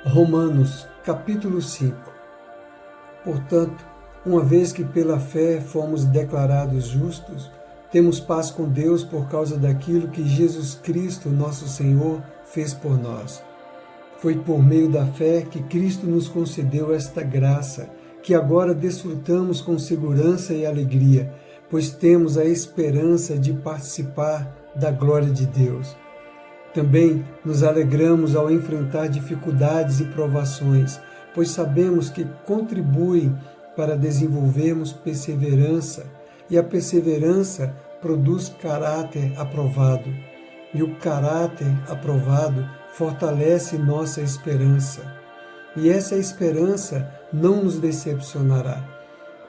Romanos, capítulo 5. Portanto, uma vez que pela fé fomos declarados justos, temos paz com Deus por causa daquilo que Jesus Cristo, nosso Senhor, fez por nós. Foi por meio da fé que Cristo nos concedeu esta graça, que agora desfrutamos com segurança e alegria, pois temos a esperança de participar da glória de Deus. Também nos alegramos ao enfrentar dificuldades e provações, pois sabemos que contribuem para desenvolvermos perseverança, e a perseverança produz caráter aprovado, e o caráter aprovado fortalece nossa esperança. E essa esperança não nos decepcionará,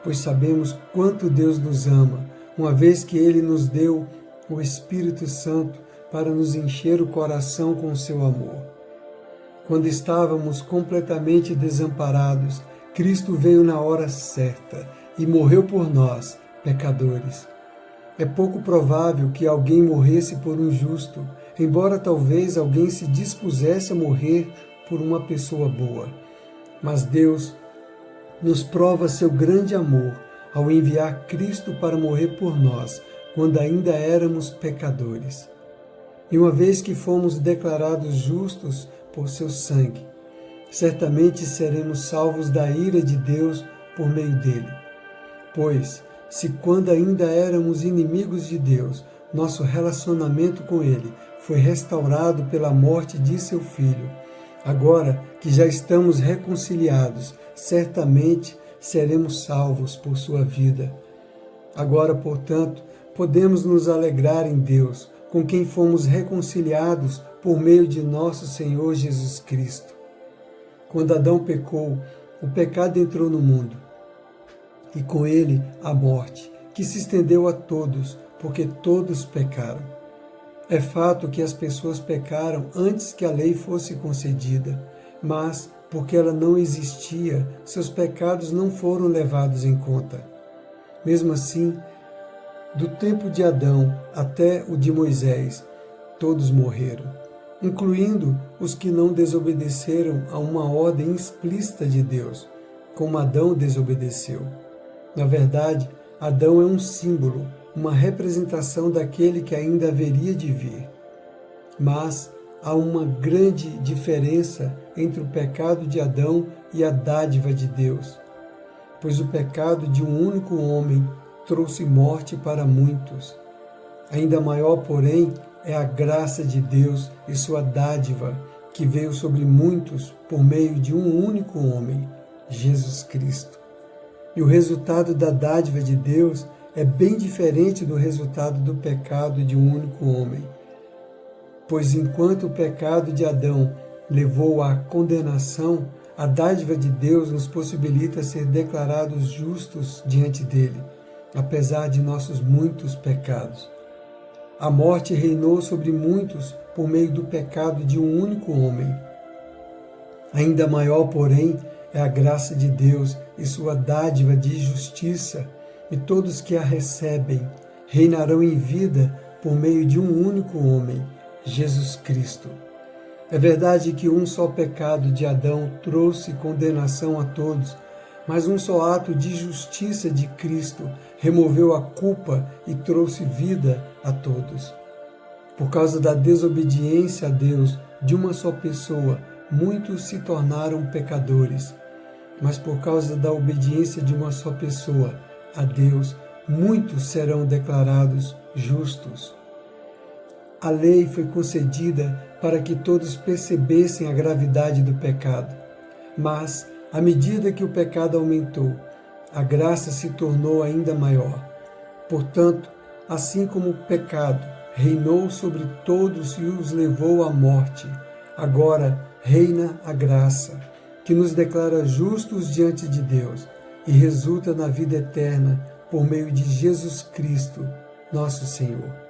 pois sabemos quanto Deus nos ama, uma vez que Ele nos deu o Espírito Santo para nos encher o coração com seu amor. Quando estávamos completamente desamparados, Cristo veio na hora certa e morreu por nós, pecadores. É pouco provável que alguém morresse por um justo, embora talvez alguém se dispusesse a morrer por uma pessoa boa. Mas Deus nos prova seu grande amor ao enviar Cristo para morrer por nós, quando ainda éramos pecadores. E uma vez que fomos declarados justos por seu sangue, certamente seremos salvos da ira de Deus por meio dele. Pois, se quando ainda éramos inimigos de Deus, nosso relacionamento com ele foi restaurado pela morte de seu Filho, agora que já estamos reconciliados, certamente seremos salvos por sua vida. Agora, portanto, podemos nos alegrar em Deus, com quem fomos reconciliados por meio de nosso Senhor Jesus Cristo. Quando Adão pecou, o pecado entrou no mundo, e com ele a morte, que se estendeu a todos, porque todos pecaram. É fato que as pessoas pecaram antes que a lei fosse concedida, mas, porque ela não existia, seus pecados não foram levados em conta. Mesmo assim, do tempo de Adão até o de Moisés, todos morreram, incluindo os que não desobedeceram a uma ordem explícita de Deus, como Adão desobedeceu. Na verdade, Adão é um símbolo, uma representação daquele que ainda haveria de vir. Mas há uma grande diferença entre o pecado de Adão e a dádiva de Deus, pois o pecado de um único homem trouxe morte para muitos. Ainda maior, porém, é a graça de Deus e sua dádiva, que veio sobre muitos por meio de um único homem, Jesus Cristo. E o resultado da dádiva de Deus é bem diferente do resultado do pecado de um único homem. Pois enquanto o pecado de Adão levou à condenação, a dádiva de Deus nos possibilita ser declarados justos diante dele, apesar de nossos muitos pecados. A morte reinou sobre muitos por meio do pecado de um único homem. Ainda maior, porém, é a graça de Deus e sua dádiva de justiça, e todos que a recebem reinarão em vida por meio de um único homem, Jesus Cristo. É verdade que um só pecado de Adão trouxe condenação a todos, mas um só ato de justiça de Cristo removeu a culpa e trouxe vida a todos. Por causa da desobediência a Deus de uma só pessoa, muitos se tornaram pecadores. Mas por causa da obediência de uma só pessoa a Deus, muitos serão declarados justos. A lei foi concedida para que todos percebessem a gravidade do pecado, mas, à medida que o pecado aumentou, a graça se tornou ainda maior. Portanto, assim como o pecado reinou sobre todos e os levou à morte, agora reina a graça, que nos declara justos diante de Deus e resulta na vida eterna por meio de Jesus Cristo, nosso Senhor.